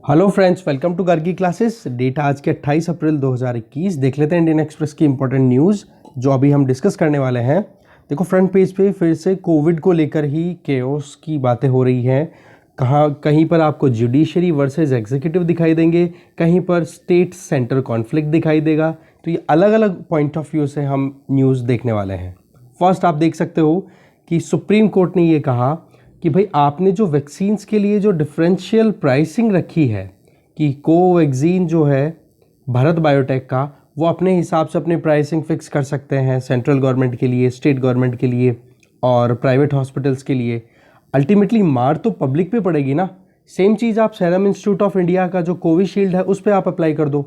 Hello friends, welcome to Gargi classes. Date आज के 28 अप्रैल 2021। देख लेते हैं इंडियन एक्सप्रेस की इंपॉर्टेंट न्यूज़ जो अभी हम डिस्कस करने वाले हैं। देखो, फ्रंट पेज पे फिर से कोविड को लेकर ही केओस की बातें हो रही हैं। कहीं पर आपको जुडिशरी वर्सेस एग्जीक्यूटिव दिखाई देंगे, कहीं पर स्टेट सेंटर कॉन्फ्लिक्ट दिखाई देगा। तो ये अलग अलग पॉइंट ऑफ व्यू से हम न्यूज़ देखने वाले हैं। फर्स्ट, आप देख सकते हो कि सुप्रीम कोर्ट ने ये कहा कि भाई आपने जो वैक्सीन्स के लिए जो डिफरेंशियल प्राइसिंग रखी है कि कोवैक्सीन जो है भारत बायोटेक का, वो अपने हिसाब से अपनी प्राइसिंग फिक्स कर सकते हैं सेंट्रल गवर्नमेंट के लिए, स्टेट गवर्नमेंट के लिए और प्राइवेट हॉस्पिटल्स के लिए। अल्टीमेटली मार तो पब्लिक पे पड़ेगी ना। सेम चीज़ आप सीरम इंस्टीट्यूट ऑफ इंडिया का जो कोविशील्ड है उस पर आप अप्लाई कर दो,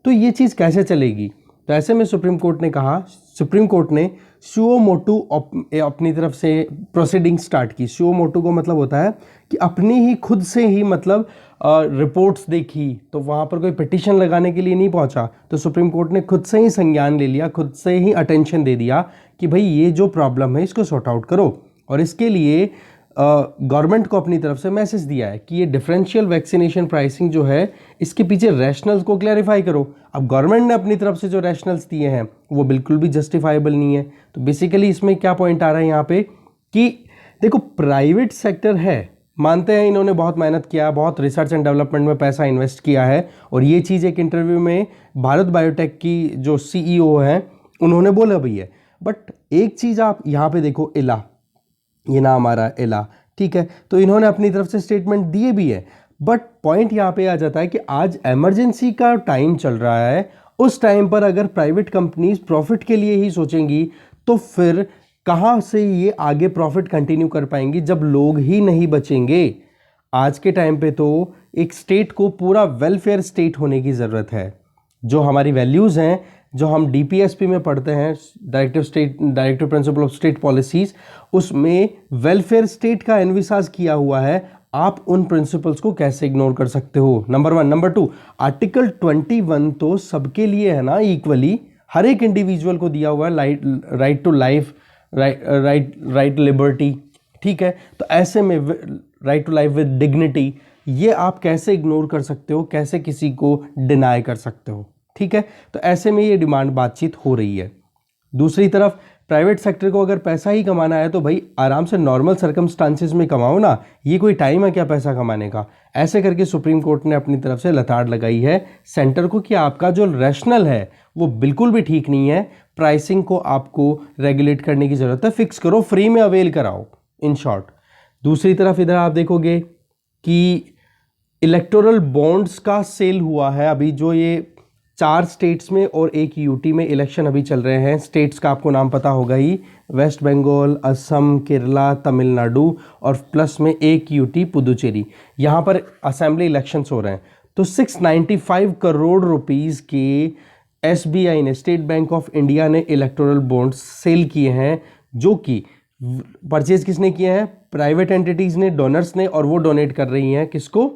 तो ये चीज़ कैसे चलेगी। तो ऐसे में सुप्रीम कोर्ट ने सुओ मोटू अपनी तरफ से प्रोसीडिंग स्टार्ट की। सुओ मोटू को मतलब होता है कि अपनी ही खुद से ही मतलब रिपोर्ट्स देखी, तो वहाँ पर कोई पिटिशन लगाने के लिए नहीं पहुँचा। तो सुप्रीम कोर्ट ने खुद से ही संज्ञान ले लिया, खुद से ही अटेंशन दे दिया कि भाई ये जो प्रॉब्लम है इसको सॉर्ट आउट करो। और इसके लिए गवर्नमेंट को अपनी तरफ से मैसेज दिया है कि ये डिफरेंशियल वैक्सीनेशन प्राइसिंग जो है इसके पीछे रैशनल्स को क्लैरिफाई करो। अब गवर्नमेंट ने अपनी तरफ से जो रैशनल्स दिए हैं वो बिल्कुल भी जस्टिफाइबल नहीं है। तो बेसिकली इसमें क्या पॉइंट आ रहा है यहाँ पे कि देखो, प्राइवेट सेक्टर है, मानते हैं इन्होंने बहुत मेहनत किया, बहुत रिसर्च एंड डेवलपमेंट में पैसा इन्वेस्ट किया है। और ये चीज़ एक इंटरव्यू में भारत बायोटेक की जो CEO हैं उन्होंने बोला भी है। बट एक चीज़ आप यहाँ पे देखो, इला, ये नाम आ रहा है इला, ठीक है, तो इन्होंने अपनी तरफ से स्टेटमेंट दिए भी है। बट पॉइंट यहाँ पे आ जाता है कि आज इमरजेंसी का टाइम चल रहा है। उस टाइम पर अगर प्राइवेट कंपनीज प्रॉफिट के लिए ही सोचेंगी तो फिर कहाँ से ये आगे प्रॉफिट कंटिन्यू कर पाएंगी जब लोग ही नहीं बचेंगे। आज के टाइम पे तो एक स्टेट को पूरा वेलफेयर स्टेट होने की ज़रूरत है। जो हमारी वैल्यूज़ हैं, जो हम DPSP में पढ़ते हैं, directive principle of state policies, उसमें वेलफेयर स्टेट का एनविसाज किया हुआ है। आप उन प्रिंसिपल्स को कैसे इग्नोर कर सकते हो, नंबर 1। नंबर 2, आर्टिकल 21 तो सबके लिए है ना, इक्वली हर एक इंडिविजुअल को दिया हुआ है, right to life, right liberty, ठीक है। तो ऐसे में right to life with dignity, ये आप कैसे इग्नोर कर सकते हो, कैसे किसी को डिनाई कर सकते हो, ठीक है। तो ऐसे में ये डिमांड बातचीत हो रही है। दूसरी तरफ प्राइवेट सेक्टर को अगर पैसा ही कमाना है तो भाई आराम से नॉर्मल सर्कमस्टांसेस में कमाओ ना, ये कोई टाइम है क्या पैसा कमाने का। ऐसे करके सुप्रीम कोर्ट ने अपनी तरफ से लताड़ लगाई है सेंटर को कि आपका जो रैशनल है वो बिल्कुल भी ठीक नहीं है। प्राइसिंग को आपको रेगुलेट करने की ज़रूरत है, फिक्स करो, फ्री में अवेल कराओ, इन शॉर्ट। दूसरी तरफ इधर आप देखोगे कि इलेक्टोरल बॉन्ड्स का सेल हुआ है। अभी जो ये 4 स्टेट्स में और एक UT में इलेक्शन अभी चल रहे हैं। स्टेट्स का आपको नाम पता होगा ही, वेस्ट बंगाल, असम, केरला, तमिलनाडु और प्लस में एक UT पुदुचेरी। यहाँ पर असेंबली इलेक्शंस हो रहे हैं। तो 695 करोड़ रुपीस के SBI ने, स्टेट बैंक ऑफ इंडिया ने इलेक्टोरल बॉन्ड्स सेल किए हैं, जो कि परचेज किसने किए हैं, प्राइवेट एंटिटीज ने, डोनर्स ने, और वो डोनेट कर रही हैं किसको,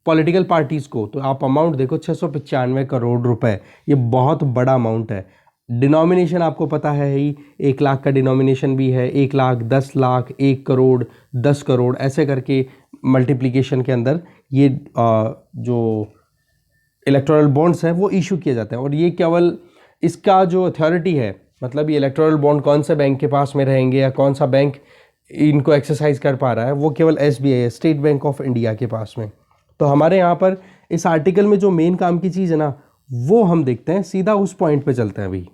पॉलिटिकल पार्टीज को। तो आप अमाउंट देखो, 695 करोड़ रुपए, ये बहुत बड़ा अमाउंट है। डिनोमिनेशन आपको पता है ही, 1 लाख का डिनोमिनेशन भी है, 1 लाख, 10 लाख, 1 करोड़, 10 करोड़, ऐसे करके मल्टीप्लिकेशन के अंदर ये जो इलेक्टोरल बॉन्ड्स हैं वो इशू किए जाते हैं। और ये केवल इसका जो अथॉरिटी है, मतलब ये इलेक्टोरल बॉन्ड कौन से बैंक के पास में रहेंगे या कौन सा बैंक इनको एक्सरसाइज कर पा रहा है, वो केवल SBI है, स्टेट बैंक ऑफ इंडिया के पास में। तो हमारे यहाँ पर इस आर्टिकल में जो मेन काम की चीज़ है ना, वो हम देखते हैं, सीधा उस पॉइंट पे चलते हैं। अभी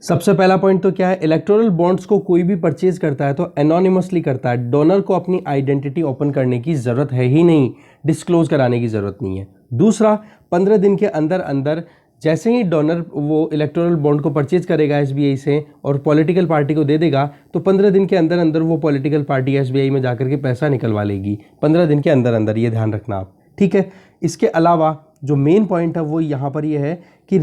सबसे पहला पॉइंट तो क्या है, इलेक्टोरल बॉन्ड्स को कोई भी परचेज करता है तो एनोनिमसली करता है। डोनर को अपनी आइडेंटिटी ओपन करने की ज़रूरत है ही नहीं, डिस्क्लोज कराने की ज़रूरत नहीं है। दूसरा, 15 दिन के अंदर अंदर जैसे ही डोनर वो इलेक्टोरल बॉन्ड को परचेज करेगा SBI से और पॉलिटिकल पार्टी को दे देगा, तो 15 दिन के अंदर अंदर वो पॉलिटिकल पार्टी SBI में जाकर के पैसा निकलवा लेगी, 15 दिन के अंदर अंदर, ये ध्यान रखना आप, ठीक है। इसके अलावा जो मेन पॉइंट है वो यहाँ पर ये है कि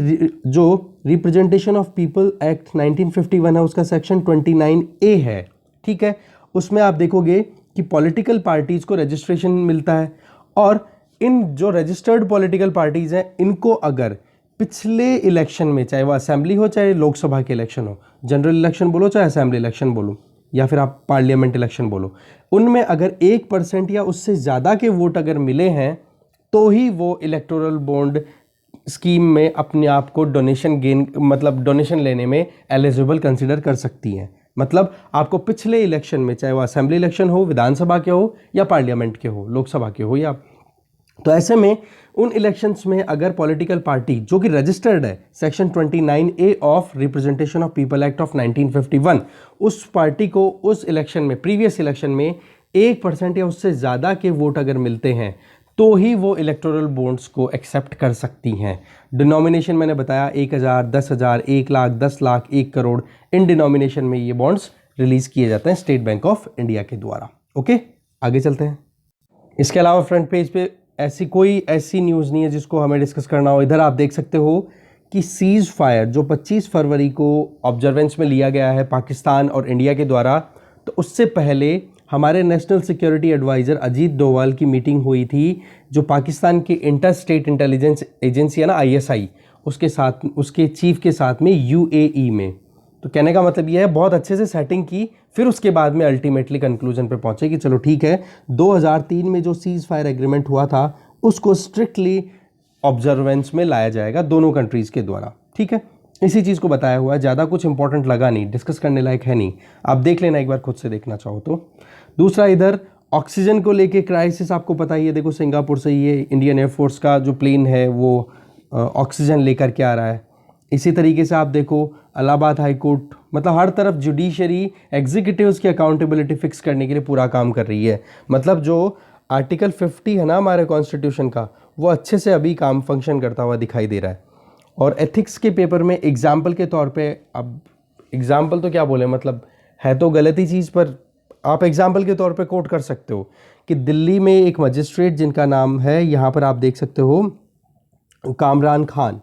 जो रिप्रेजेंटेशन ऑफ पीपल एक्ट 1951 है, उसका सेक्शन 29A है, ठीक है। उसमें आप देखोगे कि पॉलिटिकल पार्टीज को रजिस्ट्रेशन मिलता है, और इन जो रजिस्टर्ड पॉलिटिकल पार्टीज हैं इनको अगर पिछले इलेक्शन में, चाहे वो असेंबली हो चाहे लोकसभा के इलेक्शन हो, जनरल इलेक्शन बोलो चाहे असेंबली इलेक्शन बोलो या फिर आप पार्लियामेंट इलेक्शन बोलो, उनमें अगर 1% या उससे ज़्यादा के वोट अगर मिले हैं तो ही वो इलेक्टोरल बॉन्ड स्कीम में अपने आप को डोनेशन लेने में एलिजिबल कंसिडर कर सकती हैं। मतलब आपको पिछले इलेक्शन में, चाहे वो असेंबली इलेक्शन हो, विधानसभा के हो या पार्लियामेंट के हो, लोकसभा के हो या, तो ऐसे में उन इलेक्शंस में अगर पॉलिटिकल पार्टी जो कि रजिस्टर्ड है section 29A of representation of people act of 1951, उस पार्टी को उस इलेक्शन में, प्रीवियस इलेक्शन में 1% या उससे ज़्यादा के वोट अगर मिलते हैं तो ही वो इलेक्टोरल बॉन्ड्स को एक्सेप्ट कर सकती हैं। डिनोमिनेशन मैंने बताया 1000, 10,000, 1 लाख, 10 लाख, 1 करोड़, इन डिनोमिनेशन में ये बॉन्ड्स रिलीज किए जाते हैं स्टेट बैंक ऑफ इंडिया के द्वारा। ओके, आगे चलते हैं। इसके अलावा फ्रंट पेज पे ऐसी न्यूज़ नहीं है जिसको हमें डिस्कस करना हो। इधर आप देख सकते हो कि सीज फायर जो 25 फरवरी को ऑब्जर्वेंस में लिया गया है पाकिस्तान और इंडिया के द्वारा, तो उससे पहले हमारे national security adviser Ajit Doval की मीटिंग हुई थी, जो पाकिस्तान की इंटर स्टेट इंटेलिजेंस एजेंसी है ना, ISI, उसके चीफ के साथ में UAE में। तो कहने का मतलब यह है बहुत अच्छे से सेटिंग की, फिर उसके बाद में अल्टीमेटली कंक्लूजन पे पहुंचे कि चलो ठीक है, 2003 में जो सीज फायर एग्रीमेंट हुआ था उसको स्ट्रिक्टली ऑब्जर्वेंस में लाया जाएगा दोनों कंट्रीज़ के द्वारा। ठीक है, इसी चीज़ को बताया हुआ है, ज़्यादा कुछ इंपॉर्टेंट लगा नहीं, डिस्कस करने लायक है नहीं, आप देख लेना एक बार खुद से देखना चाहो तो। दूसरा, इधर ऑक्सीजन को लेके क्राइसिस आपको पता ही है। देखो सिंगापुर से ये इंडियन एयरफोर्स का जो प्लेन है वो ऑक्सीजन लेकर के आ रहा है। इसी तरीके से आप देखो इलाहाबाद हाई कोर्ट, मतलब हर तरफ जुडिशरी एग्जीक्यूटिव्स की अकाउंटेबिलिटी फिक्स करने के लिए पूरा काम कर रही है। मतलब जो आर्टिकल 50 है ना हमारे कॉन्स्टिट्यूशन का, वो अच्छे से अभी काम फंक्शन करता हुआ दिखाई दे रहा है। और एथिक्स के पेपर में एग्जाम्पल के तौर पे, अब एग्जाम्पल तो क्या बोले, मतलब है तो गलत ही चीज़, पर आप एग्जाम्पल के तौर पे कोट कर सकते हो कि दिल्ली में एक मजिस्ट्रेट जिनका नाम है, यहाँ पर आप देख सकते हो, कामरान खान,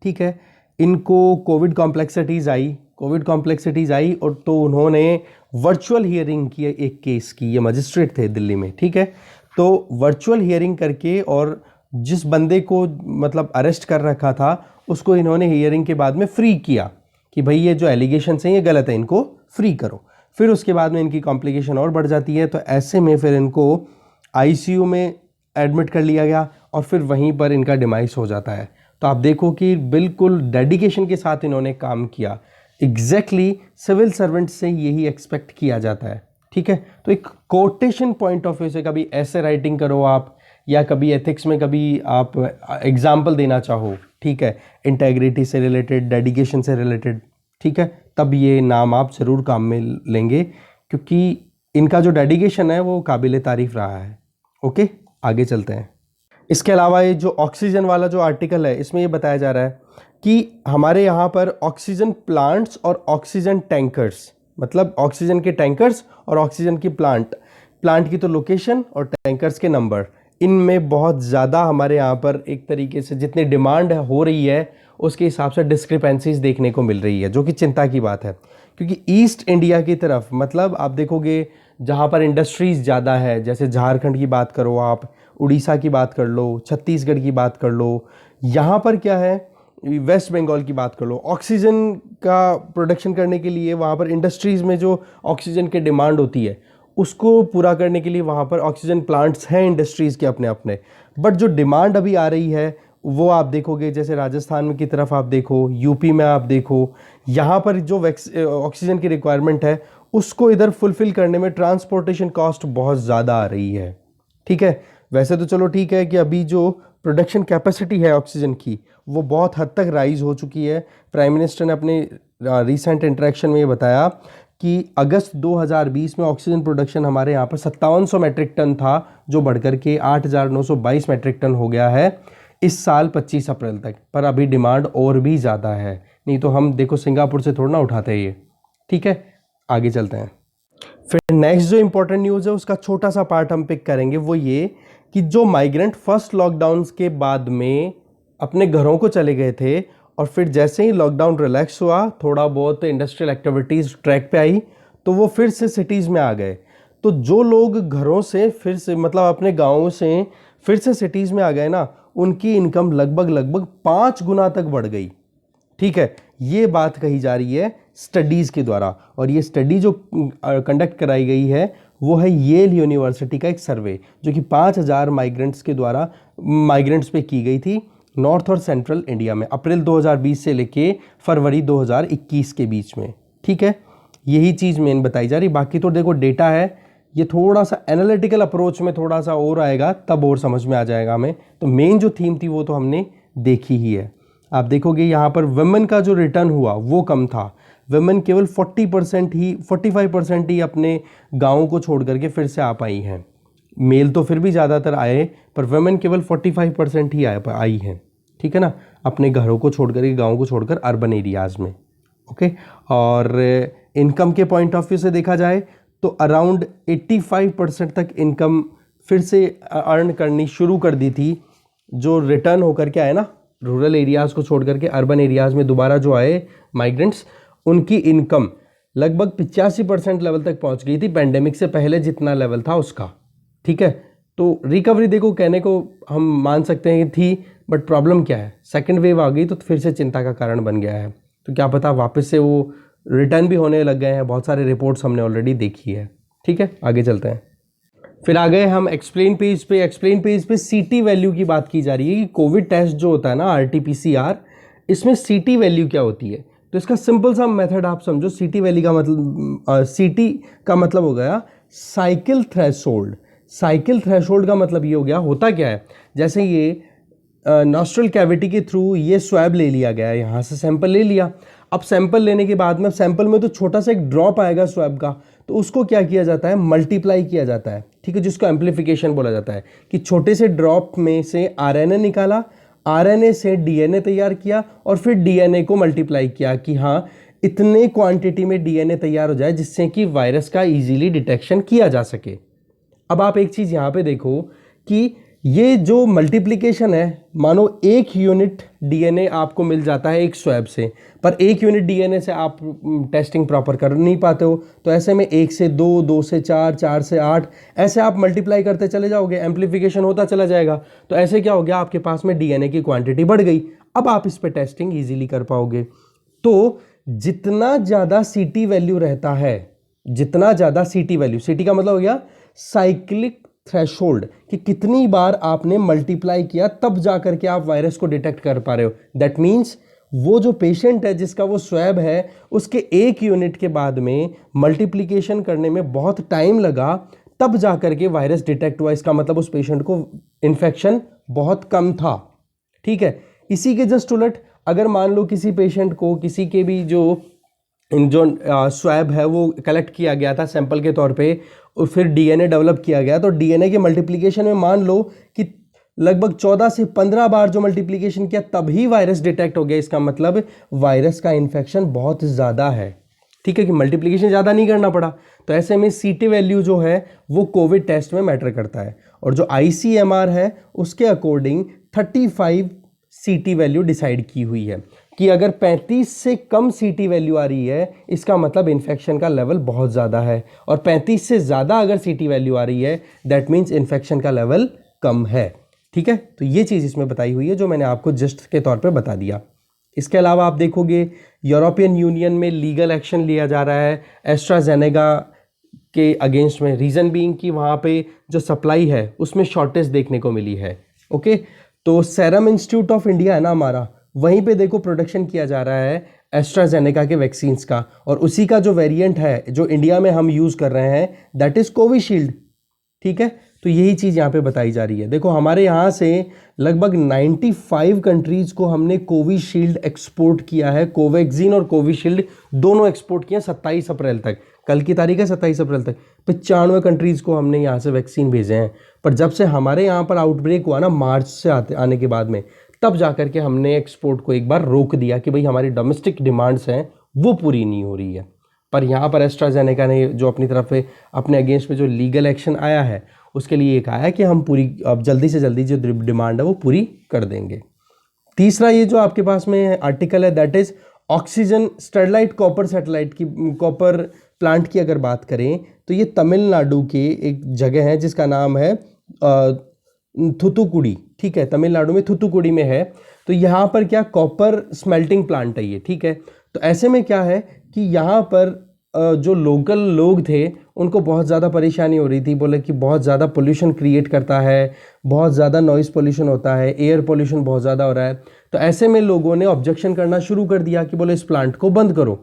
ठीक है, इनको कोविड कॉम्प्लेक्सिटीज़ आई और तो उन्होंने वर्चुअल हियरिंग की एक केस की। ये मजिस्ट्रेट थे दिल्ली में, ठीक है, तो वर्चुअल हियरिंग करके और जिस बंदे को मतलब अरेस्ट कर रखा था उसको इन्होंने हियरिंग के बाद में फ्री किया कि भाई ये जो एलिगेशंस हैं ये गलत है, इनको फ्री करो। फिर उसके बाद में इनकी कॉम्प्लिकेशन और बढ़ जाती है, तो ऐसे में फिर इनको ICU में एडमिट कर लिया गया और फिर वहीं पर इनका डिमाइस हो जाता है। तो आप देखो कि बिल्कुल डेडिकेशन के साथ इन्होंने काम किया। एग्जैक्टली सिविल सर्वेंट से यही एक्सपेक्ट किया जाता है। ठीक है, तो एक कोटेशन पॉइंट ऑफ व्यू से कभी ऐसे राइटिंग करो आप, या कभी एथिक्स में कभी आप एग्जाम्पल देना चाहो, ठीक है, इंटेग्रिटी से रिलेटेड, डेडिकेशन से रिलेटेड, ठीक है, तब ये नाम आप ज़रूर काम में लेंगे, क्योंकि इनका जो डेडिकेशन है वो काबिल तारीफ रहा है। ओके, आगे चलते हैं। इसके अलावा ये जो ऑक्सीजन वाला जो आर्टिकल है, इसमें ये बताया जा रहा है कि हमारे यहाँ पर ऑक्सीजन प्लांट्स और ऑक्सीजन टैंकर्स, मतलब ऑक्सीजन के टैंकर्स और ऑक्सीजन की प्लांट की तो लोकेशन और टैंकर्स के नंबर, इनमें बहुत ज़्यादा हमारे यहाँ पर एक तरीके से जितनी डिमांड हो रही है उसके हिसाब से डिस्क्रिपेंसीज देखने को मिल रही है, जो कि चिंता की बात है। क्योंकि ईस्ट इंडिया की तरफ, मतलब आप देखोगे जहाँ पर इंडस्ट्रीज़ ज़्यादा है, जैसे झारखंड की बात करो आप, उड़ीसा की बात कर लो, छत्तीसगढ़ की बात कर लो, यहाँ पर क्या है, वेस्ट बंगाल की बात कर लो, ऑक्सीजन का प्रोडक्शन करने के लिए वहाँ पर इंडस्ट्रीज़ में जो ऑक्सीजन की डिमांड होती है उसको पूरा करने के लिए वहाँ पर ऑक्सीजन प्लांट्स हैं इंडस्ट्रीज़ के अपने अपने। बट जो डिमांड अभी आ रही है वो आप देखोगे, जैसे राजस्थान की तरफ आप देखो, यूपी में आप देखो, यहाँ पर जो ऑक्सीजन की रिक्वायरमेंट है उसको इधर फुलफ़िल करने में ट्रांसपोर्टेशन कॉस्ट बहुत ज़्यादा आ रही है। ठीक है, वैसे तो चलो ठीक है कि अभी जो प्रोडक्शन कैपेसिटी है ऑक्सीजन की वो बहुत हद तक राइज हो चुकी है। प्राइम मिनिस्टर ने अपने रिसेंट इंटरेक्शन में ये बताया कि अगस्त 2020 में ऑक्सीजन प्रोडक्शन हमारे यहाँ पर 5700 मेट्रिक टन था, जो बढ़कर के 8922 मेट्रिक टन हो गया है इस साल 25 अप्रैल तक। पर अभी डिमांड और भी ज़्यादा है, नहीं तो हम देखो सिंगापुर से थोड़ा ना उठाते हैं ये। ठीक है, आगे चलते हैं। फिर नेक्स्ट जो इंपॉर्टेंट न्यूज़ है उसका छोटा सा पार्ट हम पिक करेंगे, वो ये कि जो माइग्रेंट फर्स्ट लॉकडाउन के बाद में अपने घरों को चले गए थे और फिर जैसे ही लॉकडाउन रिलैक्स हुआ, थोड़ा बहुत इंडस्ट्रियल एक्टिविटीज़ ट्रैक पे आई, तो वो फिर से सिटीज़ में आ गए। तो जो लोग घरों से फिर से, मतलब अपने गाँवों से फिर से सिटीज़ में आ गए ना, उनकी इनकम लगभग 5 गुना तक बढ़ गई। ठीक है, ये बात कही जा रही है स्टडीज़ के द्वारा, और ये स्टडी जो कंडक्ट कराई गई है वो है येल यूनिवर्सिटी का एक सर्वे जो कि 5,000 माइग्रेंट्स पे की गई थी नॉर्थ और सेंट्रल इंडिया में अप्रैल 2020 से लेके फरवरी 2021 के बीच में। ठीक है, यही चीज़ मेन बताई जा रही। बाकी तो देखो डेटा है, ये थोड़ा सा एनालिटिकल अप्रोच में थोड़ा सा और आएगा तब और समझ में आ जाएगा हमें। तो मेन जो थीम थी वो तो हमने देखी ही है। आप देखोगे यहाँ पर वुमेन का जो रिटर्न हुआ वो कम था। वुमेन केवल 45% ही अपने गाँव को छोड़ करके फिर से आ पाई हैं। मेल तो फिर भी ज़्यादातर आए, पर वुमेन केवल 45% ही आई हैं। ठीक है ना, अपने घरों को छोड़ करके, गाँव को छोड़कर अर्बन एरियाज़ में। ओके, और इनकम के पॉइंट ऑफ व्यू से देखा जाए तो अराउंड 85% तक इनकम फिर से अर्न करनी शुरू कर दी थी जो रिटर्न होकर के आए ना, रूरल एरियाज़ को छोड़ करके अर्बन एरियाज़ में दोबारा जो आए माइग्रेंट्स, उनकी इनकम लगभग 85% लेवल तक पहुंच गई थी पैंडेमिक से पहले जितना लेवल था उसका। ठीक है, तो रिकवरी देखो कहने को हम मान सकते हैं थी, बट प्रॉब्लम क्या है, सेकेंड वेव आ गई तो फिर से चिंता का कारण बन गया है। तो क्या पता वापस से वो रिटर्न भी होने लग गए हैं, बहुत सारे रिपोर्ट्स हमने ऑलरेडी देखी है। ठीक है, आगे चलते हैं। फिर आ गए हम एक्सप्लेन पेज पे। एक्सप्लेन पेज पे सीटी वैल्यू की बात की जा रही है कि कोविड टेस्ट जो होता है ना, आरटीपीसीआर, इसमें सीटी वैल्यू क्या होती है। तो इसका सिंपल सा मेथड आप समझो, सीटी वैल्यू का मतलब, सीटी का मतलब हो गया साइकिल थ्रेशोल्ड। साइकिल थ्रेशोल्ड का मतलब ये हो गया, होता क्या है, जैसे ये नॉस्ट्रल कैविटी के थ्रू ये स्वैब ले लिया गया, यहाँ से सैंपल ले लिया। अब सैंपल लेने के बाद में सैंपल में तो छोटा सा एक ड्रॉप आएगा स्वैब का, तो उसको क्या किया जाता है, मल्टीप्लाई किया जाता है। ठीक है, जिसको एम्प्लीफिकेशन बोला जाता है, कि छोटे से ड्रॉप में से आरएनए निकाला, आरएनए से डीएनए तैयार किया और फिर डीएनए को मल्टीप्लाई किया कि हाँ इतने क्वांटिटी में डीएनए तैयार हो जाए जिससे कि वायरस का इजीली डिटेक्शन किया जा सके। अब आप एक चीज़ यहाँ पे देखो कि ये जो मल्टीप्लिकेशन है, मानो 1 यूनिट डीएनए आपको मिल जाता है एक स्वैब से, पर 1 यूनिट डीएनए से आप टेस्टिंग प्रॉपर कर नहीं पाते हो, तो ऐसे में 1 से 2, 2 से 4, 4 से 8, ऐसे आप मल्टीप्लाई करते चले जाओगे, एम्प्लीफिकेशन होता चला जाएगा। तो ऐसे क्या हो गया, आपके पास में डीएनए की क्वांटिटी बढ़ गई। अब आप इस पर टेस्टिंग ईजिली कर पाओगे। तो जितना ज़्यादा सीटी वैल्यू रहता है, जितना ज़्यादा सीटी वैल्यू, सीटी का मतलब हो गया साइक्लिक थ्रेशोल्ड, कि कितनी बार आपने मल्टीप्लाई किया तब जाकर के आप वायरस को डिटेक्ट कर पा रहे हो। दैट मीन्स वो जो पेशेंट है जिसका वो स्वैब है, उसके 1 यूनिट के बाद में मल्टीप्लिकेशन करने में बहुत टाइम लगा, तब जाकर के वायरस डिटेक्ट हुआ। इसका मतलब उस पेशेंट को इन्फेक्शन बहुत कम था। ठीक है, इसी के जस्ट उलट अगर मान लो किसी पेशेंट को, किसी के भी जो स्वैब है वो कलेक्ट किया गया था सैंपल के तौर पे, और फिर डीएनए डेवलप किया गया, तो डीएनए के मल्टीप्लिकेशन में मान लो कि लगभग 14 से 15 बार जो मल्टीप्लिकेशन किया तभी वायरस डिटेक्ट हो गया। इसका मतलब वायरस का इन्फेक्शन बहुत ज़्यादा है। ठीक है, कि मल्टीप्लिकेशन ज़्यादा नहीं करना पड़ा। तो ऐसे में सीटी वैल्यू जो है वो कोविड टेस्ट में मैटर करता है, और जो आईसीएमआर है उसके अकॉर्डिंग 35 सीटी वैल्यू डिसाइड की हुई है कि अगर 35 से कम सीटी वैल्यू आ रही है इसका मतलब इन्फेक्शन का लेवल बहुत ज़्यादा है, और 35 से ज़्यादा अगर सीटी वैल्यू आ रही है दैट मीन्स इन्फेक्शन का लेवल कम है। ठीक है, तो ये चीज़ इसमें बताई हुई है जो मैंने आपको जस्ट के तौर पे बता दिया। इसके अलावा आप देखोगे यूरोपियन यूनियन में लीगल एक्शन लिया जा रहा है एस्ट्राजेनेका के अगेंस्ट में, रीज़न बीइंग कि वहाँ पे जो सप्लाई है उसमें शॉर्टेज देखने को मिली है। ओके, तो सेरम इंस्टीट्यूट ऑफ इंडिया है ना हमारा, वहीं पे देखो प्रोडक्शन किया जा रहा है एस्ट्राजेनेका के वैक्सीन्स का, और उसी का जो वेरिएंट है जो इंडिया में हम यूज़ कर रहे हैं दैट इज़ कोविशील्ड। ठीक है, तो यही चीज़ यहाँ पे बताई जा रही है। देखो हमारे यहाँ से लगभग 95 कंट्रीज़ को हमने कोविशील्ड एक्सपोर्ट किया है, कोवैक्सीन और कोविशील्ड दोनों एक्सपोर्ट किया 27 अप्रैल तक, कल की तारीख है 27 अप्रैल तक। 95 कंट्रीज़ को हमने यहाँ से वैक्सीन भेजे हैं। पर जब से हमारे यहाँ पर आउटब्रेक हुआ ना मार्च से आने के बाद में, तब जाकर के हमने एक्सपोर्ट को एक बार रोक दिया कि भाई हमारी डोमेस्टिक डिमांड्स हैं वो पूरी नहीं हो रही है। पर यहाँ पर एस्ट्राजेनेका ने जो अपनी तरफ से अपने अगेंस्ट में जो लीगल एक्शन आया है उसके लिए ये कहा है कि हम पूरी अब जल्दी से जल्दी जो डिमांड है वो पूरी कर देंगे। तीसरा ये जो आपके पास में आर्टिकल है that is oxygen Sterlite copper satellite की, कॉपर प्लांट की अगर बात करें तो ये तमिलनाडु के एक जगह है जिसका नाम है थुथुकुडी। ठीक है, तमिलनाडु में थुथुकुडी में है। तो यहाँ पर क्या कॉपर स्मेल्टिंग प्लांट है ये। ठीक है, तो ऐसे में क्या है कि यहाँ पर जो लोकल लोग थे उनको बहुत ज़्यादा परेशानी हो रही थी। बोले कि बहुत ज़्यादा पोल्यूशन क्रिएट करता है, बहुत ज़्यादा नॉइज़ पोल्यूशन होता है, एयर पोल्यूशन बहुत ज़्यादा हो रहा है। तो ऐसे में लोगों ने ऑब्जेक्शन करना शुरू कर दिया कि बोले इस प्लांट को बंद करो।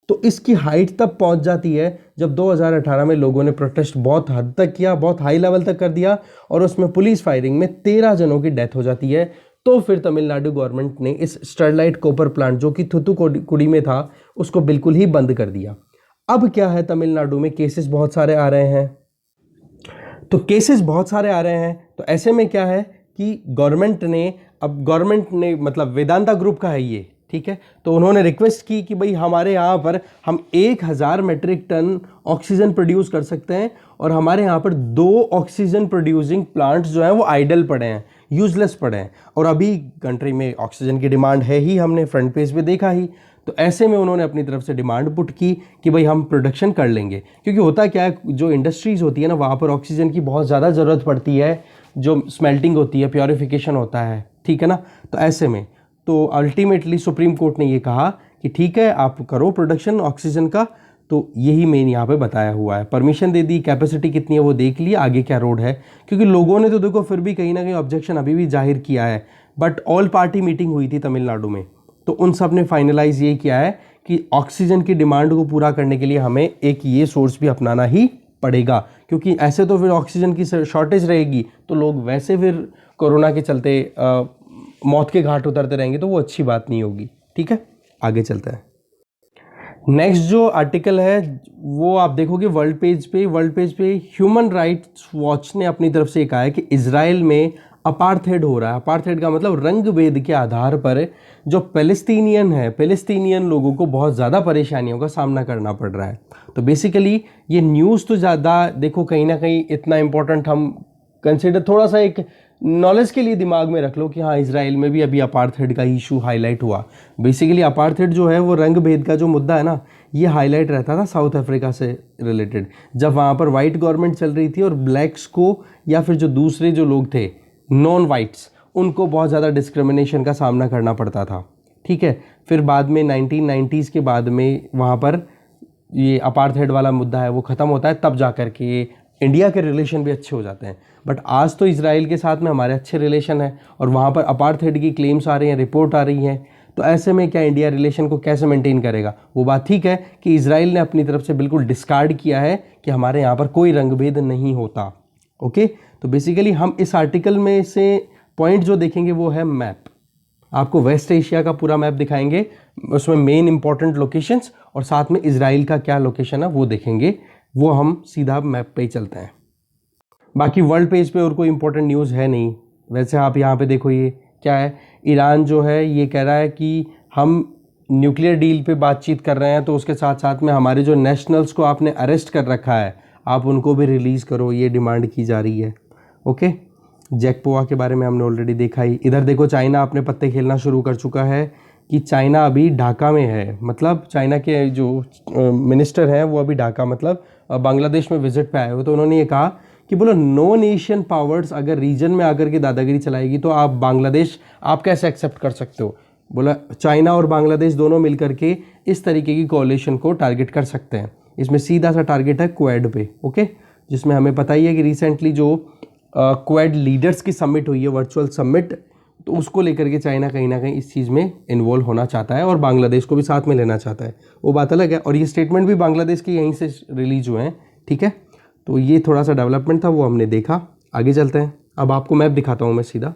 तो इसकी हाइट तब पहुंच जाती है जब 2018 में लोगों ने प्रोटेस्ट बहुत हद तक किया, बहुत हाई लेवल तक कर दिया, और उसमें पुलिस फायरिंग में 13 जनों की डेथ हो जाती है। तो फिर तमिलनाडु गवर्नमेंट ने इस स्टरलाइट कॉपर प्लांट जो कि थुथुकुडी में था उसको बिल्कुल ही बंद कर दिया। अब क्या है, तमिलनाडु में केसेस बहुत सारे आ रहे हैं। तो केसेस बहुत सारे आ रहे हैं, तो ऐसे में क्या है कि गवर्नमेंट ने मतलब वेदांता ग्रुप का है ये, ठीक है, तो उन्होंने रिक्वेस्ट की कि भाई हमारे यहाँ पर हम 1000 मेट्रिक टन ऑक्सीजन प्रोड्यूस कर सकते हैं, और हमारे यहाँ पर 2 ऑक्सीजन प्रोड्यूसिंग प्लांट्स जो हैं वो आइडल पड़े हैं, यूजलेस पड़े हैं, और अभी कंट्री में ऑक्सीजन की डिमांड है ही, हमने फ्रंट पेज पे देखा ही। तो ऐसे में उन्होंने अपनी तरफ से डिमांड पुट की कि भाई हम प्रोडक्शन कर लेंगे, क्योंकि होता क्या है, जो इंडस्ट्रीज़ होती है ना वहाँ पर ऑक्सीजन की बहुत ज़्यादा ज़रूरत पड़ती है, जो स्मेल्टिंग होती है, प्योरीफिकेशन होता है, ठीक है ना। तो ऐसे में तो अल्टीमेटली सुप्रीम कोर्ट ने ये कहा कि ठीक है आप करो प्रोडक्शन ऑक्सीजन का। तो यही मेन यहाँ पे बताया हुआ है, परमिशन दे दी, कैपेसिटी कितनी है वो देख लिया, आगे क्या रोड है, क्योंकि लोगों ने तो देखो फिर भी कहीं ना कहीं ऑब्जेक्शन अभी भी जाहिर किया है। बट ऑल पार्टी मीटिंग हुई थी तमिलनाडु में, तो उन सब ने फाइनलाइज ये किया है कि ऑक्सीजन की डिमांड को पूरा करने के लिए हमें एक ये सोर्स भी अपनाना ही पड़ेगा, क्योंकि ऐसे तो फिर ऑक्सीजन की शॉर्टेज रहेगी तो लोग वैसे फिर कोरोना के चलते मौत के घाट उतरते रहेंगे, तो वो अच्छी बात नहीं होगी। ठीक है, आगे चलते हैं। नेक्स्ट जो आर्टिकल है वो आप देखोगे वर्ल्ड पेज पे ह्यूमन राइट्स वॉच ने अपनी तरफ से कहा है कि इजराइल में अपार्थेड हो रहा है। अपार्थेड का मतलब रंग भेद के आधार पर जो पैलेस्टीनियन लोगों को बहुत ज़्यादा परेशानियों का सामना करना पड़ रहा है। तो बेसिकली ये न्यूज़ तो ज़्यादा देखो कहीं ना कहीं इतना इम्पोर्टेंट हम कंसिडर, थोड़ा सा एक नॉलेज के लिए दिमाग में रख लो कि हाँ इजराइल में भी अभी अपार्थेड का इशू हाईलाइट हुआ। बेसिकली अपार्थेड जो है वो रंग भेद का जो मुद्दा है ना, ये हाईलाइट रहता था साउथ अफ्रीका से रिलेटेड, जब वहाँ पर वाइट गवर्नमेंट चल रही थी और ब्लैक्स को या फिर जो दूसरे जो लोग थे नॉन वाइट्स उनको बहुत ज़्यादा डिस्क्रिमिनेशन का सामना करना पड़ता था। ठीक है, फिर बाद में 1990s के बाद में वहाँ पर ये अपार्थेड वाला मुद्दा है वो ख़त्म होता है, तब जा कर के इंडिया के रिलेशन भी अच्छे हो जाते हैं। बट आज तो इजराइल के साथ में हमारे अच्छे रिलेशन है और वहाँ पर अपार्थेड की क्लेम्स आ रही हैं, रिपोर्ट आ रही हैं, तो ऐसे में क्या इंडिया रिलेशन को कैसे मेंटेन करेगा। वो बात ठीक है कि इजराइल ने अपनी तरफ से बिल्कुल डिस्कार्ड किया है कि हमारे यहाँ पर कोई रंगभेद नहीं होता। ओके, तो बेसिकली हम इस आर्टिकल में से पॉइंट जो देखेंगे वो है मैप। आपको वेस्ट एशिया का पूरा मैप दिखाएंगे, उसमें मेन इंपॉर्टेंट लोकेशंस और साथ में इजराइल का क्या लोकेशन है वो देखेंगे। वो हम सीधा मैप पे ही चलते हैं। बाकी वर्ल्ड पेज पे और कोई इंपॉर्टेंट न्यूज़ है नहीं। वैसे आप यहाँ पे देखो ये क्या है, ईरान जो है ये कह रहा है कि हम न्यूक्लियर डील पे बातचीत कर रहे हैं, तो उसके साथ साथ में हमारे जो नेशनल्स को आपने अरेस्ट कर रखा है आप उनको भी रिलीज़ करो, ये डिमांड की जा रही है। ओके, जैक पोआ के बारे में हमने ऑलरेडी देखा ही। इधर देखो चाइना अपने पत्ते खेलना शुरू कर चुका है कि चाइना अभी ढाका में है, मतलब चाइना के जो मिनिस्टर हैं वो अभी ढाका मतलब बांग्लादेश में विजिट पे आए हो। तो उन्होंने ये कहा कि बोलो नॉन एशियन पावर्स अगर रीजन में आकर के दादागिरी चलाएगी तो आप बांग्लादेश आप कैसे एक्सेप्ट कर सकते हो। बोला चाइना और बांग्लादेश दोनों मिलकर के इस तरीके की कोalition को टारगेट कर सकते हैं। इसमें सीधा सा टारगेट है क्वेड पे, ओके, जिसमें हमें पता ही है कि रिसेंटली जो क्वेड लीडर्स की समिट हुई है, वर्चुअल समिट, तो उसको लेकर के चाइना कहीं ना कहीं इस चीज़ में इन्वॉल्व होना चाहता है और बांग्लादेश को भी साथ में लेना चाहता है, वो बात अलग है। और ये स्टेटमेंट भी बांग्लादेश के यहीं से रिलीज हुए हैं। ठीक है, तो ये थोड़ा सा डेवलपमेंट था वो हमने देखा। आगे चलते हैं, अब आपको मैप दिखाता हूँ मैं सीधा।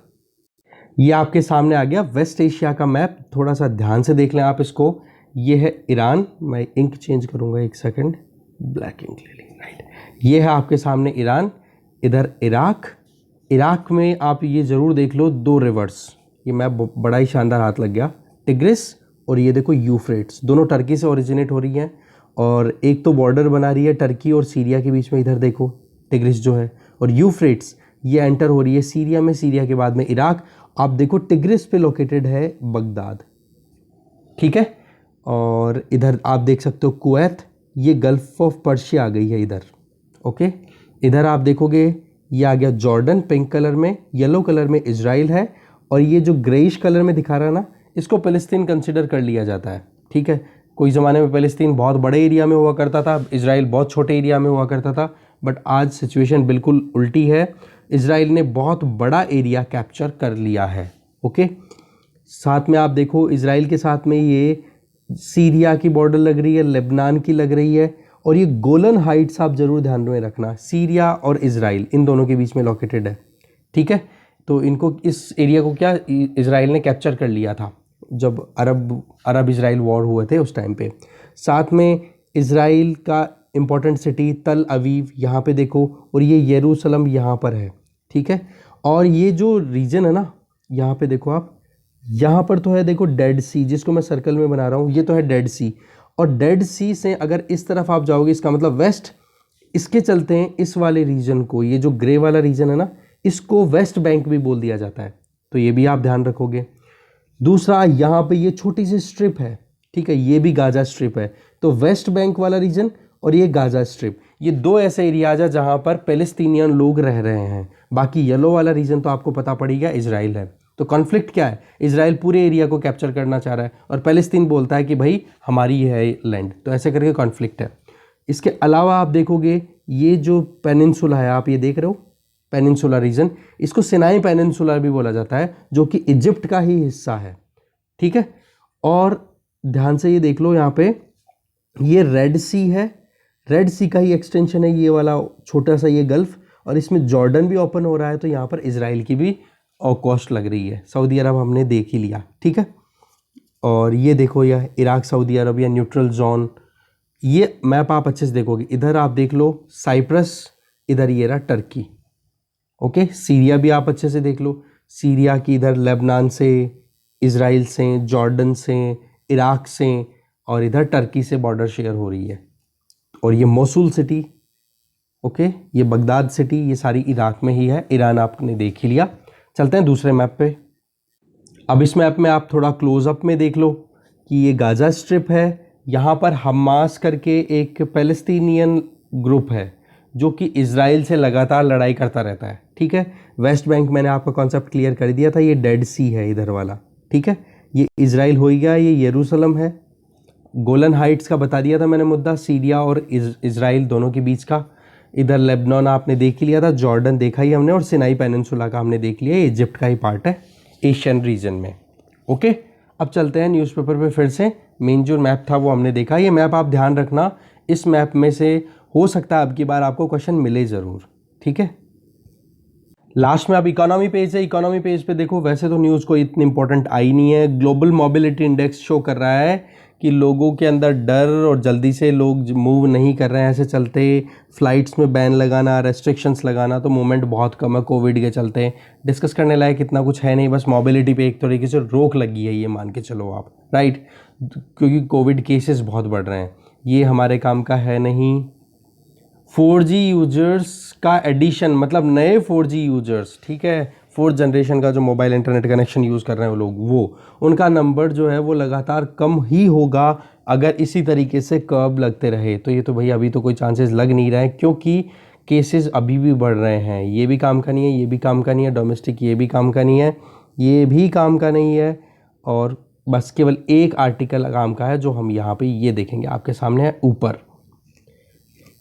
ये आपके सामने आ गया वेस्ट एशिया का मैप, थोड़ा सा ध्यान से देख लें आप इसको। ये है ईरान, मैं इंक चेंज करूँगा एक सेकंड, ब्लैक इंक ले ली, राइट। ये है आपके सामने ईरान, इधर इराक में आप ये ज़रूर देख लो 2 रिवर्स, ये मैप बड़ा ही शानदार हाथ लग गया, टिग्रिस और ये देखो यूफ्रेट्स, दोनों टर्की से ओरिजिनेट हो रही हैं और एक तो बॉर्डर बना रही है टर्की और सीरिया के बीच में, इधर देखो टिग्रिस जो है, और यूफ्रेट्स ये एंटर हो रही है सीरिया में, सीरिया के बाद में इराक। आप देखो टिग्रिस पे लोकेटेड है बगदाद, ठीक है, और इधर आप देख सकते हो कुवैत, ये गल्फ ऑफ पर्शिया आ गई है इधर। ओके, इधर आप देखोगे ये आ गया जॉर्डन पिंक कलर में, येलो कलर में इजराइल है, और ये जो ग्रेइश कलर में दिखा रहा है ना इसको फ़लस्तीन कंसिडर कर लिया जाता है। ठीक है, कोई ज़माने में फ़लस्तीन बहुत बड़े एरिया में हुआ करता था, इजराइल बहुत छोटे एरिया में हुआ करता था, बट आज सिचुएशन बिल्कुल उल्टी है। इजराइल ने बहुत बड़ा एरिया कैप्चर कर लिया है। ओके, साथ में आप देखो इजराइल के साथ में ये सीरिया की बॉर्डर लग रही है, लेबनान की लग रही है, और ये गोलन हाइट्स आप ज़रूर ध्यान में रखना, सीरिया और इजराइल इन दोनों के बीच में लोकेटेड है। ठीक है, तो इनको, इस एरिया को क्या इजराइल ने कैप्चर कर लिया था जब अरब इजराइल वॉर हुए थे उस टाइम पे। साथ में इजराइल का इम्पोर्टेंट सिटी तल अवीव यहाँ पे देखो, और ये यरूशलेम यहाँ पर है। ठीक है, और ये जो रीजन है ना, यहाँ पे देखो आप, यहाँ पर तो है देखो डेड सी, जिसको मैं सर्कल में बना रहा हूँ, ये तो है डेड सी, और डेड सी से अगर इस तरफ आप जाओगे इसका मतलब वेस्ट, इसके चलते हैं इस वाले रीजन को, ये जो ग्रे वाला रीजन है ना, इसको वेस्ट बैंक भी बोल दिया जाता है, तो ये भी आप ध्यान रखोगे। दूसरा, यहाँ पे ये छोटी सी स्ट्रिप है, ठीक है, ये भी गाजा स्ट्रिप है, तो वेस्ट बैंक वाला रीजन और ये गाजा स्ट्रिप, ये दो ऐसे एरियाज है जहाँ पर पैलेस्टीनियन लोग रह रहे हैं। बाकी येलो वाला रीजन तो आपको पता पड़ेगा इजराइल है। तो कॉन्फ्लिक्ट क्या है, इजराइल पूरे एरिया को कैप्चर करना चाह रहा है और पैलेस्तीन बोलता है कि भाई हमारी है लैंड, तो ऐसे करके कॉन्फ्लिक्ट है। इसके अलावा आप देखोगे ये जो पेनिनसुला है, आप ये देख रहे हो पेनिनसुला रीजन, इसको सिनाई पेनिनसुला भी बोला जाता है, जो कि इजिप्ट का ही हिस्सा है। ठीक है, और ध्यान से ये देख लो, यहाँ पे ये रेड सी है, रेड सी का ही एक्सटेंशन है ये वाला छोटा सा ये गल्फ, और इसमें जॉर्डन भी ओपन हो रहा है, तो यहाँ पर इजराइल की भी कॉस्ट लग रही है। सऊदी अरब हमने देख ही लिया। ठीक है, और ये देखो यह इराक, सऊदी अरब या न्यूट्रल जोन, ये मैप आप अच्छे से देखोगे, इधर आप देख लो साइप्रस, इधर ये रहा टर्की। ओके, सीरिया भी आप अच्छे से देख लो, सीरिया की इधर लेबनान से, इजराइल से, जॉर्डन से, इराक से, और इधर टर्की से बॉर्डर शेयर हो रही है। और ये मोसुल सिटी, ओके, ये बगदाद सिटी, ये सारी इराक में ही है। ईरान आपने देख ही लिया। चलते हैं दूसरे मैप पे। अब इस मैप में आप थोड़ा क्लोजअप में देख लो कि ये गाजा स्ट्रिप है, यहाँ पर हमास करके एक पैलेस्टीनियन ग्रुप है जो कि इजराइल से लगातार लड़ाई करता रहता है। ठीक है, वेस्ट बैंक मैंने आपका कॉन्सेप्ट क्लियर कर दिया था, ये डेड सी है इधर वाला। ठीक है, ये इजराइल हो गया, ये यरूशलेम है, गोलन हाइट्स का बता दिया था मैंने मुद्दा, सीरिया और इजराइल दोनों के बीच का। इधर लेबनान आपने देख ही लिया था, जॉर्डन देखा ही हमने, और सिनाई पेनिनसुला का हमने देख लिया, ये इजिप्ट का ही पार्ट है एशियन रीजन में। ओके, अब चलते हैं न्यूज़पेपर पे फिर से। मेन जो मैप था वो हमने देखा, ये मैप आप ध्यान रखना, इस मैप में से हो सकता है अब की बार आपको क्वेश्चन मिले ज़रूर। ठीक है, लास्ट में अब इकोनॉमी पेज है। इकोनॉमी पेज पे देखो, वैसे तो न्यूज़ को इतनी इंपॉर्टेंट आई नहीं है। ग्लोबल मोबिलिटी इंडेक्स शो कर रहा है कि लोगों के अंदर डर और जल्दी से लोग मूव नहीं कर रहे हैं, ऐसे चलते फ्लाइट्स में बैन लगाना, रेस्ट्रिक्शंस लगाना, तो मूवमेंट बहुत कम है कोविड के चलते। डिस्कस करने लायक इतना कुछ है नहीं, बस मोबिलिटी पे एक तरीके से रोक लगी है, ये मान के चलो आप, राइट, क्योंकि कोविड केसेस बहुत बढ़ रहे हैं। ये हमारे काम का है नहीं। 4G यूजर्स का एडिशन, मतलब नए 4G यूजर्स, ठीक है, फोर्थ जनरेशन का जो मोबाइल इंटरनेट कनेक्शन यूज़ कर रहे हैं वो लोग, वो उनका नंबर जो है वो लगातार कम ही होगा अगर इसी तरीके से कर्व लगते रहे। तो ये तो भाई अभी तो कोई चांसेस लग नहीं रहा है, क्योंकि केसेस अभी भी बढ़ रहे हैं। ये भी काम का नहीं है, ये भी काम का नहीं है, डोमेस्टिक ये भी काम का नहीं है, ये भी काम का नहीं है, और बस केवल एक आर्टिकल काम का है जो हम यहाँ पे ये देखेंगे आपके सामने है ऊपर,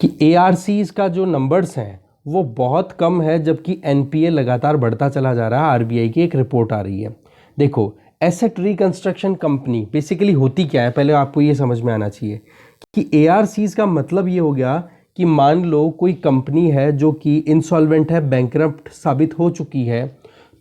कि ARCs का जो नंबर्स हैं वो बहुत कम है, जबकि NPA लगातार बढ़ता चला जा रहा है। RBI की एक रिपोर्ट आ रही है। देखो, एसेट रिकंस्ट्रक्शन कंपनी बेसिकली होती क्या है, पहले आपको ये समझ में आना चाहिए कि ARCs का मतलब ये हो गया कि मान लो कोई कंपनी है जो कि इंसॉल्वेंट है, बैंकरप्ट साबित हो चुकी है,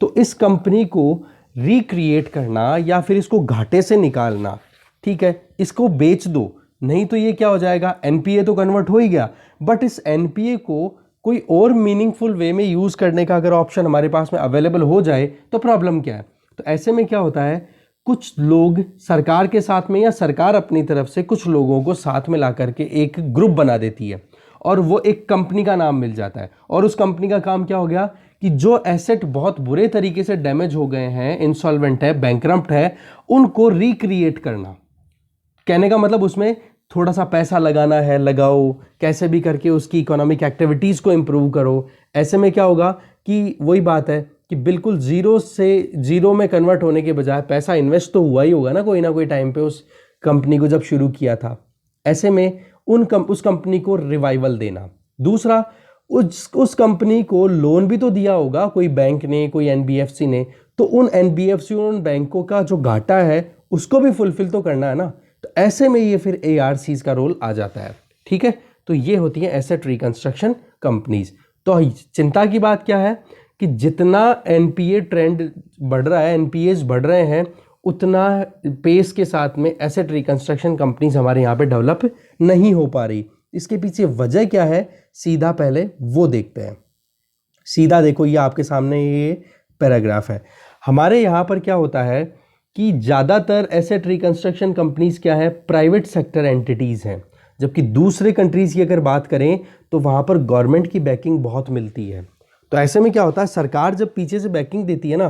तो इस कंपनी को रिक्रिएट करना या फिर इसको घाटे से निकालना, ठीक है, इसको बेच दो, नहीं तो ये क्या हो जाएगा, NPA तो कन्वर्ट हो ही गया, बट इस NPA को कोई और मीनिंगफुल वे में यूज़ करने का अगर ऑप्शन हमारे पास में अवेलेबल हो जाए तो प्रॉब्लम क्या है। तो ऐसे में क्या होता है, कुछ लोग सरकार के साथ में या सरकार अपनी तरफ से कुछ लोगों को साथ में ला करके एक ग्रुप बना देती है और वो एक कंपनी का नाम मिल जाता है, और उस कंपनी का काम क्या हो गया कि जो एसेट बहुत बुरे तरीके से डैमेज हो गए हैं, इंसॉल्वेंट है, बैंकरप्ट है, उनको रिक्रिएट करना। कहने का मतलब उसमें थोड़ा सा पैसा लगाना है, लगाओ, कैसे भी करके उसकी इकोनॉमिक एक्टिविटीज़ को इम्प्रूव करो। ऐसे में क्या होगा कि वही बात है कि बिल्कुल ज़ीरो से ज़ीरो में कन्वर्ट होने के बजाय पैसा इन्वेस्ट तो हुआ ही होगा ना कोई टाइम पे उस कंपनी को जब शुरू किया था, ऐसे में उस कंपनी को रिवाइवल देना। दूसरा, उस कंपनी को लोन भी तो दिया होगा कोई बैंक ने, कोई एनबीएफसी ने, तो उन एनबीएफसी और उन बैंकों का जो घाटा है उसको भी फुलफिल तो करना है ना। तो ऐसे में ये फिर एआरसीज का रोल आ जाता है। ठीक है, तो ये होती है एसेट रिकंस्ट्रक्शन कंपनीज। तो चिंता की बात क्या है कि जितना एनपीए ट्रेंड बढ़ रहा है, एनपीएज बढ़ रहे हैं, उतना पेस के साथ में एसेट रिकंस्ट्रक्शन कंपनीज हमारे यहाँ पे डेवलप नहीं हो पा रही। इसके पीछे वजह क्या है, सीधा पहले वो देखते हैं। सीधा देखो, ये आपके सामने ये पैराग्राफ है। हमारे यहाँ पर क्या होता है कि ज़्यादातर एसेट रिकंस्ट्रक्शन कंपनीज क्या है, प्राइवेट सेक्टर एंटिटीज़ हैं, जबकि दूसरे कंट्रीज़ की अगर बात करें तो वहाँ पर गवर्नमेंट की बैकिंग बहुत मिलती है। तो ऐसे में क्या होता है, सरकार जब पीछे से बैकिंग देती है ना,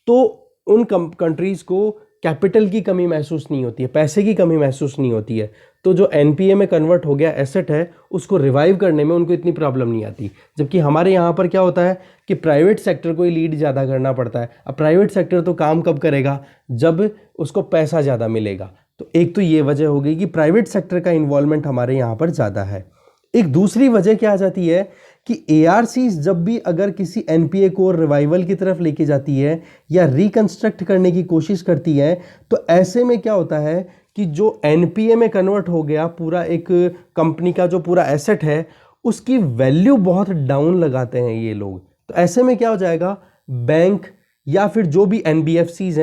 तो उन कंट्रीज़ को कैपिटल की कमी महसूस नहीं होती है, पैसे की कमी महसूस नहीं होती है। तो जो एनपीए में कन्वर्ट हो गया एसेट है, उसको रिवाइव करने में उनको इतनी प्रॉब्लम नहीं आती। जबकि हमारे यहाँ पर क्या होता है कि प्राइवेट सेक्टर को ही लीड ज़्यादा करना पड़ता है। अब प्राइवेट सेक्टर तो काम कब करेगा, जब उसको पैसा ज़्यादा मिलेगा। तो एक तो ये वजह हो गई कि प्राइवेट सेक्टर का इन्वॉल्वमेंट हमारे यहाँ पर ज़्यादा है। एक दूसरी वजह क्या आ जाती है कि एआरसीज जब भी अगर किसी एनपीए को रिवाइवल की तरफ लेके जाती है या रिकंस्ट्रक्ट करने की कोशिश करती है, तो ऐसे में क्या होता है कि जो एनपीए में कन्वर्ट हो गया पूरा एक कंपनी का जो पूरा एसेट है, उसकी वैल्यू बहुत डाउन लगाते हैं ये लोग। तो ऐसे में क्या हो जाएगा, बैंक या फिर जो भी एनबीएफसीज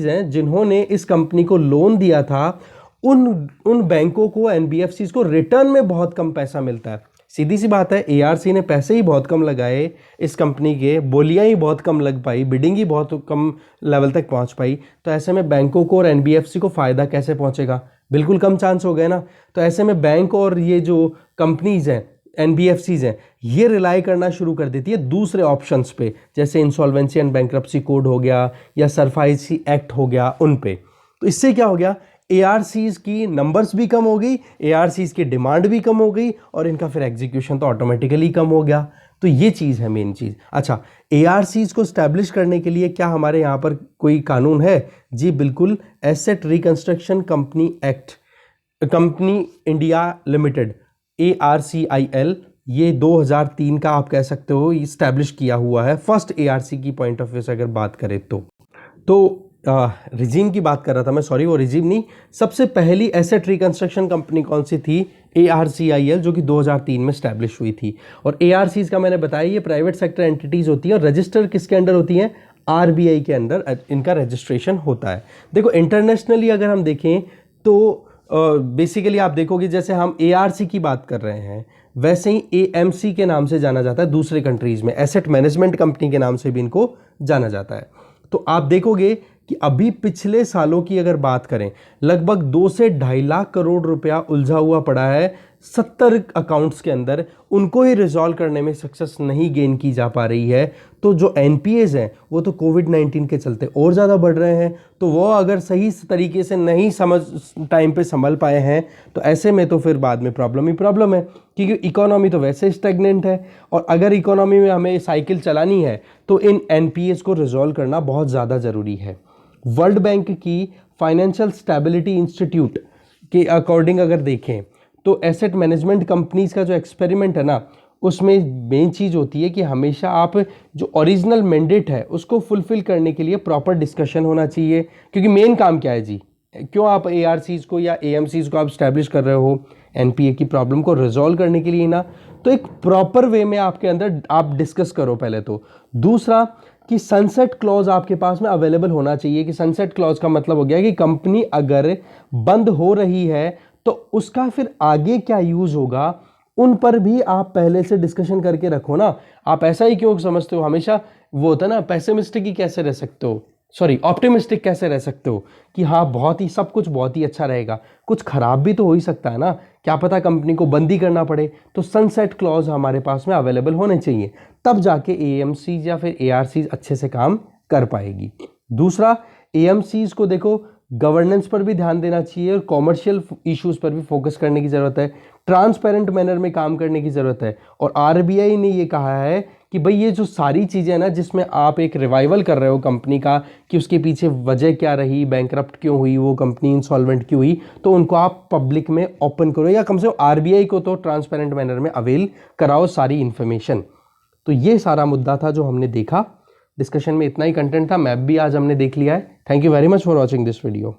हैं, जिन्होंने इस कंपनी को लोन दिया था, उन बैंकों को, एनबीएफसीज को रिटर्न में बहुत कम पैसा मिलता है। सीधी सी बात है, एआरसी ने पैसे ही बहुत कम लगाए इस कंपनी के, बोलियां ही बहुत कम लग पाई, बिडिंग ही बहुत कम लेवल तक पहुंच पाई। तो ऐसे में बैंकों को और एनबीएफसी को फ़ायदा कैसे पहुंचेगा, बिल्कुल कम चांस हो गए ना। तो ऐसे में बैंक और ये जो कंपनीज हैं, एनबीएफसीज हैं, ये रिलाई करना शुरू कर देती है दूसरे ऑप्शंस पे, जैसे इंसॉल्वेंसी एंड बैंक्रप्सी कोड हो गया या सरफाइसी एक्ट हो गया, उन पे। तो इससे क्या हो गया, एआरसीज की नंबर्स भी कम हो गई, एआरसीज की डिमांड भी कम हो गई, और इनका फिर एग्जीक्यूशन तो ऑटोमेटिकली कम हो गया। तो ये चीज़ है मेन चीज़। अच्छा, एआरसीज को स्टैब्लिश करने के लिए क्या हमारे यहाँ पर कोई कानून है? जी बिल्कुल, asset reconstruction company act, company India limited, ARCIL, ये 2003 का आप कह सकते हो इस्टेब्लिश किया हुआ है, फर्स्ट एआरसी की पॉइंट ऑफ व्यू से अगर बात करें तो रिजीम की बात कर रहा था मैं, सॉरी, वो रिजीम नहीं, सबसे पहली एसेट रिकंस्ट्रक्शन कंपनी कौन सी थी? ARCIL, जो कि 2003 में स्टैब्लिश हुई थी। और ARCs का मैंने बताया, ये प्राइवेट सेक्टर एंटिटीज होती है, और रजिस्टर किसके अंडर होती हैं? RBI के अंदर इनका रजिस्ट्रेशन होता है। देखो, इंटरनेशनली अगर हम देखें तो बेसिकली आप देखोगे, जैसे हम ARC की बात कर रहे हैं, वैसे ही AMC के नाम से जाना जाता है दूसरे कंट्रीज में, एसेट मैनेजमेंट कंपनी के नाम से भी इनको जाना जाता है। तो आप देखोगे कि अभी पिछले सालों की अगर बात करें, लगभग 2 से 2.5 लाख करोड़ रुपया उलझा हुआ पड़ा है 70 अकाउंट्स के अंदर, उनको ही रिजॉल्व करने में सक्सेस नहीं गेन की जा पा रही है। तो जो एनपीएज हैं वो तो कोविड-19 के चलते और ज़्यादा बढ़ रहे हैं, तो वो अगर सही तरीके से नहीं टाइम पे संभल पाए हैं, तो ऐसे में तो फिर बाद में प्रॉब्लम ही प्रॉब्लम है, क्योंकि इकोनॉमी तो वैसे स्टैग्नेंट है, और अगर इकोनॉमी में हमें साइकिल चलानी है तो इन एनपीएज को रिजॉल्व करना बहुत ज़्यादा ज़रूरी है। वर्ल्ड बैंक की फाइनेंशियल स्टेबिलिटी इंस्टीट्यूट के अकॉर्डिंग अगर देखें तो एसेट मैनेजमेंट कंपनीज का जो एक्सपेरिमेंट है ना, उसमें मेन चीज़ होती है कि हमेशा आप जो ओरिजिनल मैंडेट है उसको फुलफिल करने के लिए प्रॉपर डिस्कशन होना चाहिए। क्योंकि मेन काम क्या है जी, क्यों आप ARCs को या AMCs को आप स्टैब्लिश कर रहे हो? एनपीए की प्रॉब्लम को रिजॉल्व करने के लिए ना। तो एक प्रॉपर वे में आपके अंदर आप डिस्कस करो पहले तो। दूसरा कि सनसेट क्लॉज आपके पास में अवेलेबल होना चाहिए। कि सनसेट क्लॉज का मतलब हो गया कि कंपनी अगर बंद हो रही है तो उसका फिर आगे क्या यूज होगा, उन पर भी आप पहले से डिस्कशन करके रखो ना। आप ऐसा ही क्यों समझते हो, हमेशा वो होता है ना, पेसिमिस्टिक ही कैसे रह सकते हो, सॉरी ऑप्टिमिस्टिक कैसे रह सकते हो कि हाँ बहुत ही सब कुछ बहुत ही अच्छा रहेगा, कुछ खराब भी तो हो ही सकता है ना, क्या पता कंपनी को बंद ही करना पड़े। तो सनसेट क्लॉज हमारे पास में अवेलेबल होने चाहिए, तब जाके AMCs या फिर ARCs अच्छे से काम कर पाएगी। दूसरा, AMCs को देखो गवर्नेंस पर भी ध्यान देना चाहिए और कॉमर्शियल इश्यूज पर भी फोकस करने की ज़रूरत है, ट्रांसपेरेंट मैनर में काम करने की ज़रूरत है। और RBI ने ये कहा है कि भाई ये जो सारी चीज़ें हैं ना, जिसमें आप एक रिवाइवल कर रहे हो कंपनी का कि उसके पीछे वजह क्या रही, बैंकरप्ट क्यों हुई, वो कंपनी इंसॉल्वेंट क्यों हुई, तो उनको आप पब्लिक में ओपन करो, या कम से कम आरबीआई को तो ट्रांसपेरेंट मैनर में अवेल कराओ सारी इन्फॉर्मेशन। तो ये सारा मुद्दा था जो हमने देखा। डिस्कशन में इतना ही कंटेंट था, मैप भी आज हमने देख लिया है। Thank you very much for watching this video.